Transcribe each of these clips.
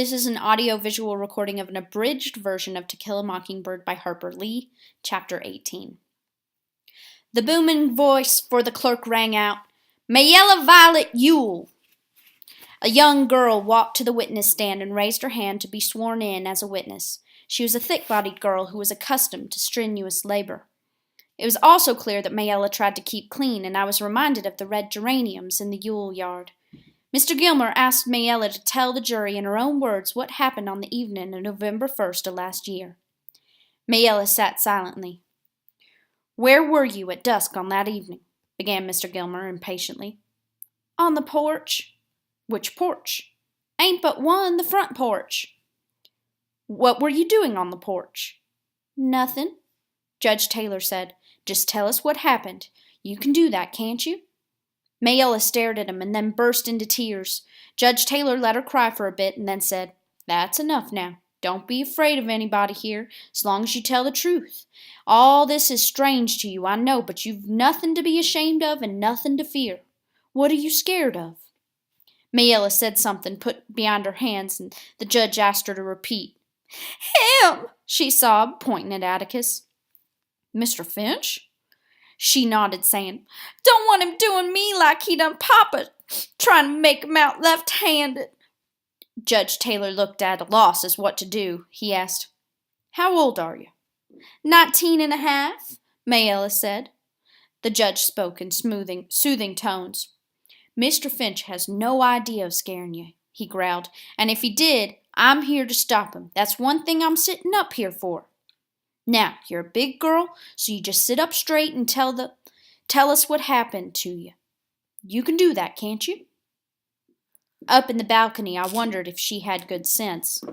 This is an audio-visual recording of an abridged version of To Kill a Mockingbird by Harper Lee, Chapter 18. The booming voice for the clerk rang out, "Mayella Violet Ewell." A young girl walked to the witness stand and raised her hand to be sworn in as a witness. She was a thick-bodied girl who was accustomed to strenuous labor. It was also clear that Mayella tried to keep clean, and I was reminded of the red geraniums in the Ewell yard. Mr. Gilmer asked Mayella to tell the jury in her own words what happened on the evening of November 1st of last year. Mayella sat silently. "Where were you at dusk on that evening?" began Mr. Gilmer impatiently. "On the porch." "Which porch?" "Ain't but one, the front porch." "What were you doing on the porch?" "Nothing." Judge Taylor said, "Just tell us what happened. You can do that, can't you?" Mayella stared at him and then burst into tears. Judge Taylor let her cry for a bit and then said, "That's enough now. Don't be afraid of anybody here, as long as you tell the truth. All this is strange to you, I know, but you've nothing to be ashamed of and nothing to fear. What are you scared of?" Mayella said something put behind her hands, and the judge asked her to repeat. "Him!" she sobbed, pointing at Atticus. "Mr. Finch?" She nodded, saying, "Don't want him doing me like he done Papa, trying to make him out left-handed." Judge Taylor looked at a loss as what to do. He asked, "How old are you?" 19 and a half, Mayella said. The judge spoke in soothing tones. "Mr. Finch has no idea of scaring you," he growled, "and if he did, I'm here to stop him. That's one thing I'm sitting up here for. Now, you're a big girl, so you just sit up straight and tell us what happened to you. You can do that, can't you?" Up in the balcony, I wondered if she had good sense.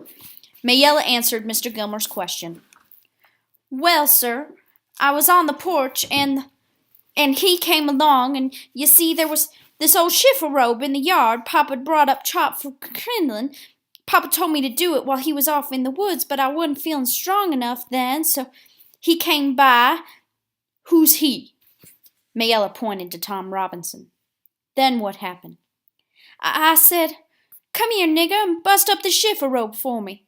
Mayella answered Mr. Gilmer's question. "Well, sir, I was on the porch, and he came along, and you see there was this old shiffer robe in the yard Papa brought up chopped for kindling. Papa told me to do it while he was off in the woods, but I wasn't feeling strong enough then, so he came by." "Who's he?" Mayella pointed to Tom Robinson. "Then what happened?" I said, 'Come here, nigger, and bust up the shiffer robe for me.'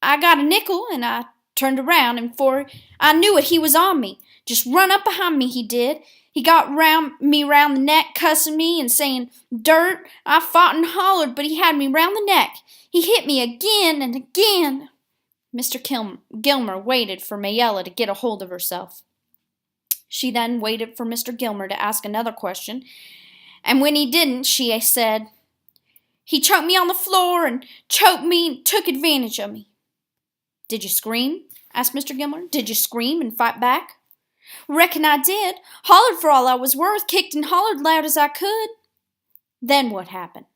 I got a nickel, and I turned around, and 'fore I knew it, he was on me. Just run up behind me, he did. He got round the neck, cussing me and saying, 'Dirt.' I fought and hollered, but he had me round the neck. He hit me again and again." Mr. Gilmer waited for Mayella to get a hold of herself. She then waited for Mr. Gilmer to ask another question, and when he didn't, she said, "He choked me on the floor and choked me and took advantage of me." "Did you scream?" asked Mr. Gilmer. "Did you scream and fight back?" "Reckon I did. Hollered for all I was worth, kicked and hollered loud as I could." "Then what happened?"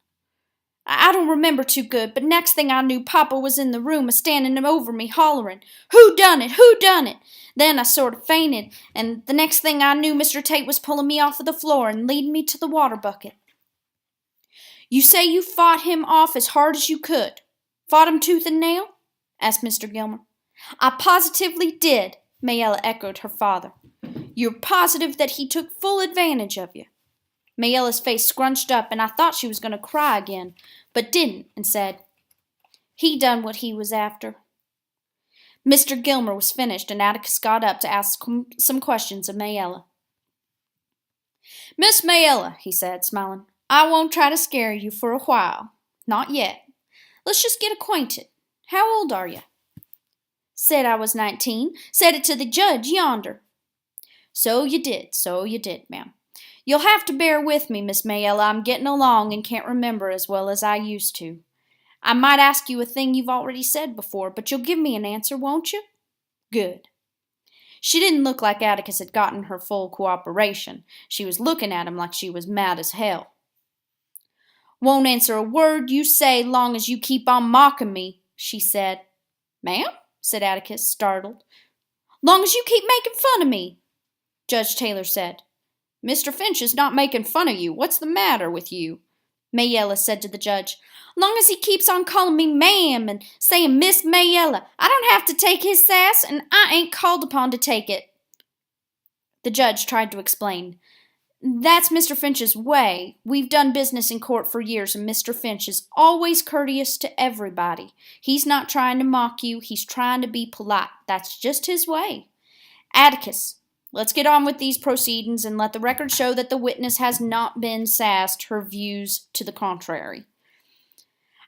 "I don't remember too good, but next thing I knew, Papa was in the room a-standing over me, hollering, 'Who done it? Who done it?' Then I sort of fainted, and the next thing I knew, Mr. Tate was pulling me off of the floor and leading me to the water bucket." "You say you fought him off as hard as you could? Fought him tooth and nail?" asked Mr. Gilmer. "I positively did," Mayella echoed her father. "You're positive that he took full advantage of you?" Mayella's face scrunched up, and I thought she was going to cry again, but didn't, and said, "He done what he was after." Mr. Gilmer was finished, and Atticus got up to ask some questions of Mayella. "Miss Mayella," he said, smiling, "I won't try to scare you for a while. Not yet. Let's just get acquainted. How old are you?" "Said I was 19. Said it to the judge yonder." So you did, ma'am. You'll have to bear with me, Miss Mayella. I'm getting along and can't remember as well as I used to. I might ask you a thing you've already said before, but you'll give me an answer, won't you?" "Good." She didn't look like Atticus had gotten her full cooperation. She was looking at him like she was mad as hell. "Won't answer a word you say long as you keep on mocking me," she said. "Ma'am?" said Atticus, startled. "Long as you keep making fun of me," Judge Taylor said. "Mr. Finch is not making fun of you. What's the matter with you?" Mayella said to the judge. "Long as he keeps on calling me ma'am and saying Miss Mayella, I don't have to take his sass, and I ain't called upon to take it." The judge tried to explain. That's Mr. Finch's way. We've done business in court for years, and Mr. Finch is always courteous to everybody. He's not trying to mock you. He's trying to be polite. That's just his way. Atticus, let's get on with these proceedings and let the record show that the witness has not been sassed her views to the contrary.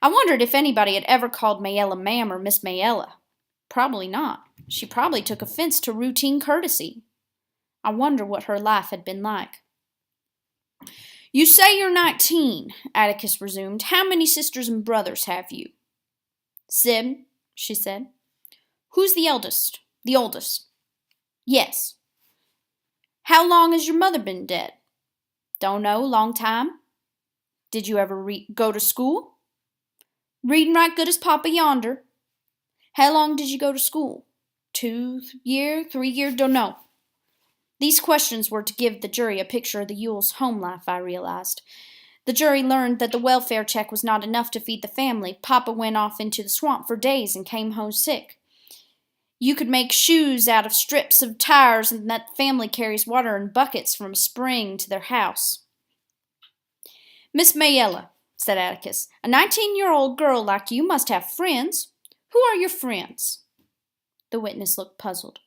I wondered if anybody had ever called Mayella ma'am or Miss Mayella. Probably not. She probably took offense to routine courtesy. I wonder what her life had been like. You say you're 19, Atticus resumed. How many sisters and brothers have you? 7, she said. Who's the eldest? The oldest? Yes. How long has your mother been dead? Don't know, long time. Did you ever go to school? Reading right good as Papa yonder. How long did you go to school? 2 year, 3 year, don't know. These questions were to give the jury a picture of the Yules' home life, I realized. The jury learned that the welfare check was not enough to feed the family. Papa went off into the swamp for days and came home sick. You could make shoes out of strips of tires, and that family carries water in buckets from a spring to their house. Miss Mayella, said Atticus, a 19-year-old girl like you must have friends. Who are your friends? The witness looked puzzled.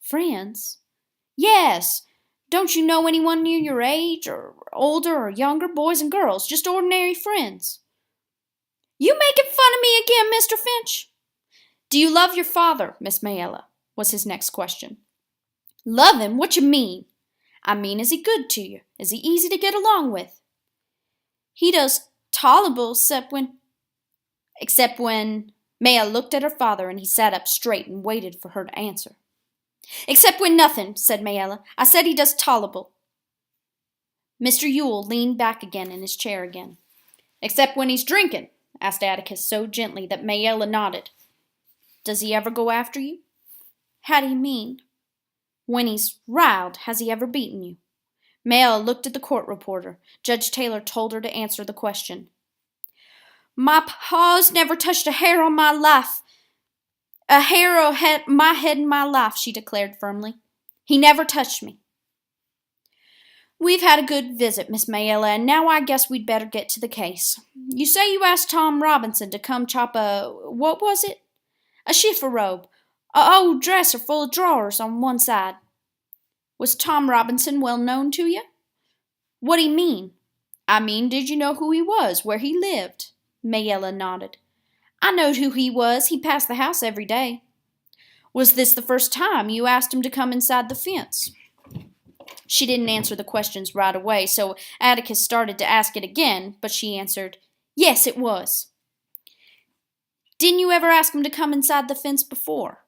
Friends? Yes. Don't you know anyone near your age, or older or younger, boys and girls, just ordinary friends? You making fun of me again, Mr. Finch? Do you love your father, Miss Mayella? Was his next question. Love him? What you mean? I mean, is he good to you? Is he easy to get along with? He does tolerable, except when Mayella looked at her father, and he sat up straight and waited for her to answer. Except when nothing, said Mayella. I said he does tolerable. Mr. Yule leaned back again in his chair again. Except when he's drinking, asked Atticus so gently that Mayella nodded. Does he ever go after you? How do you mean? When he's riled, has he ever beaten you? Mayella looked at the court reporter. Judge Taylor told her to answer the question. My pa's never touched a hair on my life. A hair on my head in my life, she declared firmly. He never touched me. We've had a good visit, Miss Mayella, and now I guess we'd better get to the case. You say you asked Tom Robinson to come chop what was it? A chiffon robe. A old dresser full of drawers on one side. Was Tom Robinson well known to you? What do you mean? I mean, did you know who he was, where he lived? Mayella nodded. I knowed who he was. He passed the house every day. Was this the first time you asked him to come inside the fence? She didn't answer the questions right away, so Atticus started to ask it again, but she answered, Yes, it was. Didn't you ever ask him to come inside the fence before?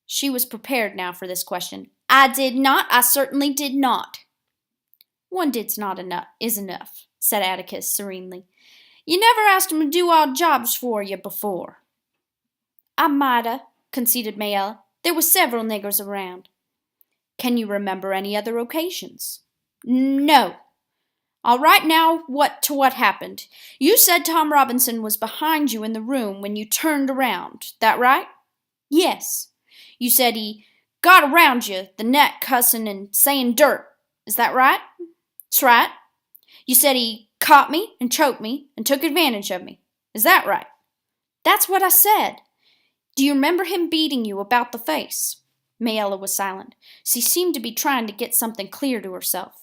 She was prepared now for this question. I did not. I certainly did not. One did's not enough, is enough, said Atticus serenely. You never asked him to do odd jobs for you before. I mighta, conceded Mayella. There were several niggers around. Can you remember any other occasions? No. All right, now, what happened? You said Tom Robinson was behind you in the room when you turned around. That right? Yes. You said he got around you, the neck, cussing and saying dirt. Is that right? That's right. You said he caught me and choked me and took advantage of me. Is that right? That's what I said. Do you remember him beating you about the face? Mayella was silent. She seemed to be trying to get something clear to herself.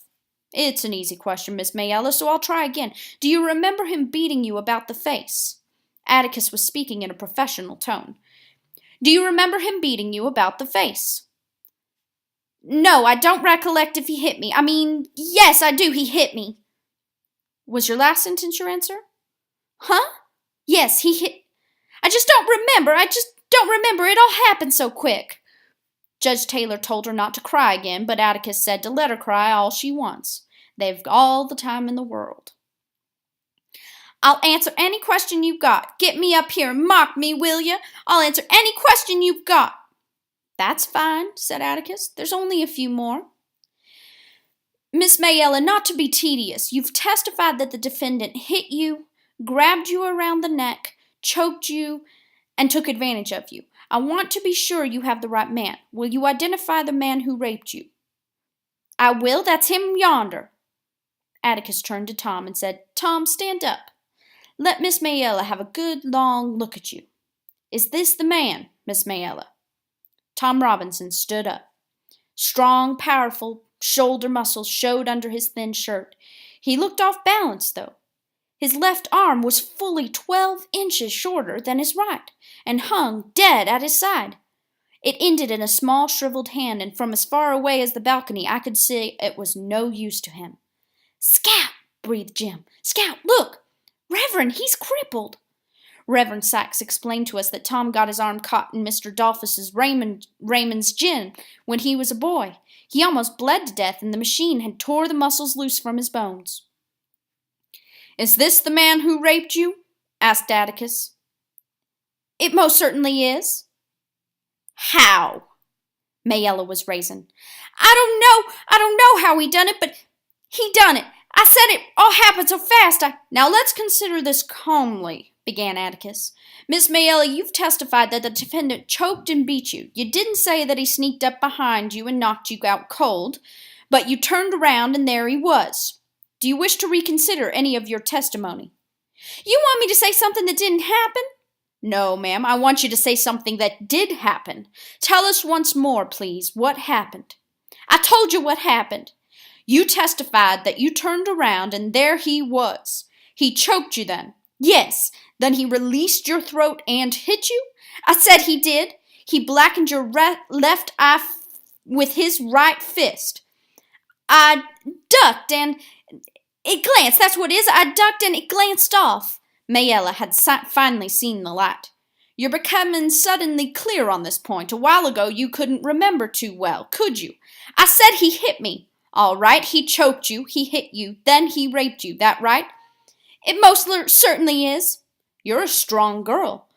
It's an easy question, Miss Mayella, so I'll try again. Do you remember him beating you about the face? Atticus was speaking in a professional tone. Do you remember him beating you about the face? No, I don't recollect if he hit me. I mean, yes, I do, he hit me. Was your last sentence your answer? Huh? Yes, he hit. I just don't remember. It all happened so quick. Judge Taylor told her not to cry again, but Atticus said to let her cry all she wants. They've all the time in the world. I'll answer any question you've got. Get me up here and mock me, will you? I'll answer any question you've got. That's fine, said Atticus. There's only a few more. Miss Mayella, not to be tedious, you've testified that the defendant hit you, grabbed you around the neck, choked you, and took advantage of you. I want to be sure you have the right man. Will you identify the man who raped you? I will. That's him yonder. Atticus turned to Tom and said, Tom, stand up. Let Miss Mayella have a good long look at you. Is this the man, Miss Mayella? Tom Robinson stood up. Strong, powerful shoulder muscles showed under his thin shirt. He looked off balance, though. His left arm was fully 12 inches shorter than his right, and hung dead at his side. It ended in a small shriveled hand, and from as far away as the balcony I could see it was no use to him. Scout, breathed Jim. Scout, look! Reverend, he's crippled. Reverend Sachs explained to us that Tom got his arm caught in Mr. Dolphus's Raymond's gin when he was a boy. He almost bled to death, and the machine had tore the muscles loose from his bones. Is this the man who raped you? Asked Atticus. It most certainly is. How? Mayella was raising. I don't know how he done it, but he done it. I said it all happened so fast. Now let's consider this calmly, began Atticus. Miss Mayella, you've testified that the defendant choked and beat you. You didn't say that he sneaked up behind you and knocked you out cold, but you turned around and there he was. Do you wish to reconsider any of your testimony? You want me to say something that didn't happen? No, ma'am, I want you to say something that did happen. Tell us once more, please, what happened. I told you what happened. You testified that you turned around and there he was. He choked you then. Yes, then he released your throat and hit you? I said he did. He blackened your left eye with his right fist. I ducked and it glanced. That's what it is. I ducked and it glanced off. Mayella had finally seen the light. You're becoming suddenly clear on this point. A while ago you couldn't remember too well, could you? I said he hit me. All right, he choked you, he hit you, then he raped you. That right? It most certainly is. You're a strong girl.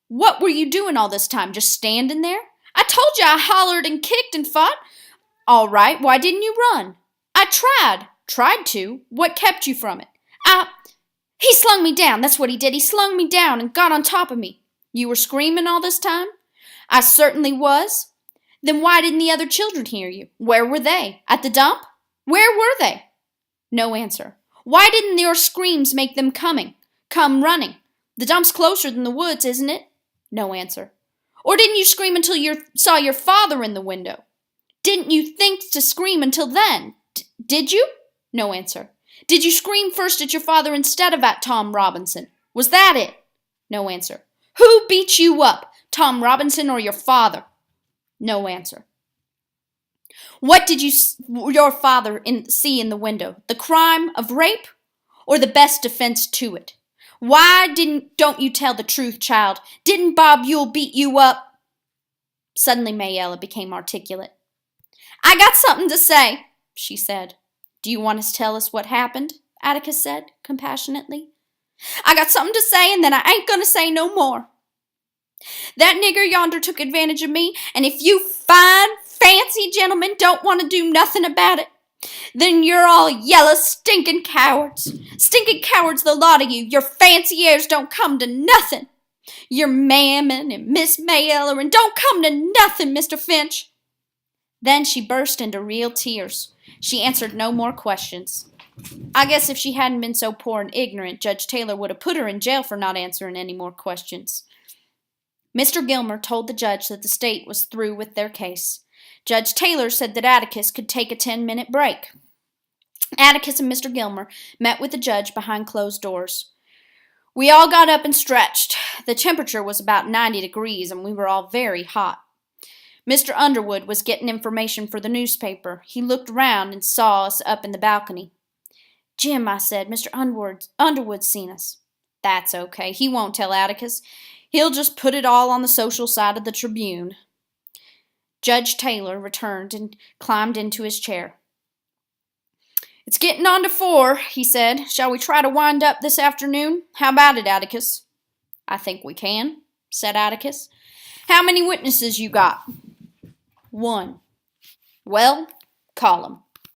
What were you doing all this time? Just standing there? I told you I hollered and kicked and fought. All right, why didn't you run? I tried. Tried to? What kept you from it? He slung me down. That's what he did. He slung me down and got on top of me. You were screaming all this time? I certainly was. Then why didn't the other children hear you? Where were they? At the dump? Where were they? No answer. Why didn't your screams make them come running? The dump's closer than the woods, isn't it? No answer. Or didn't you scream until you saw your father in the window? Didn't you think to scream until then? Did you? No answer. Did you scream first at your father instead of at Tom Robinson? Was that it? No answer. Who beat you up, Tom Robinson or your father? No answer. What did your father see in the window? The crime of rape or the best defense to it? Why don't you tell the truth, child? Didn't Bob Yule beat you up? Suddenly Mayella became articulate. I got something to say, she said. Do you want to tell us what happened? Atticus said compassionately. I got something to say and then I ain't going to say no more. That nigger yonder took advantage of me, and if you fine, fancy gentlemen don't want to do nothing about it, then you're all yellow, stinking cowards. Stinking cowards, the lot of you. Your fancy airs don't come to nothing. You're mammon and Miss Mayella, and don't come to nothing, Mr. Finch. Then she burst into real tears. She answered no more questions. I guess if she hadn't been so poor and ignorant, Judge Taylor would have put her in jail for not answering any more questions. Mr. Gilmer told the judge that the state was through with their case. Judge Taylor said that Atticus could take a 10-minute break. Atticus and Mr. Gilmer met with the judge behind closed doors. We all got up and stretched. The temperature was about 90 degrees, and we were all very hot. Mr. Underwood was getting information for the newspaper. He looked around and saw us up in the balcony. Jim, I said, Mr. Underwood's seen us. That's okay. He won't tell Atticus. He'll just put it all on the social side of the Tribune. Judge Taylor returned and climbed into his chair. It's getting on to 4, he said. Shall we try to wind up this afternoon? How about it, Atticus? I think we can, said Atticus. How many witnesses you got? 1. Well, call 'em.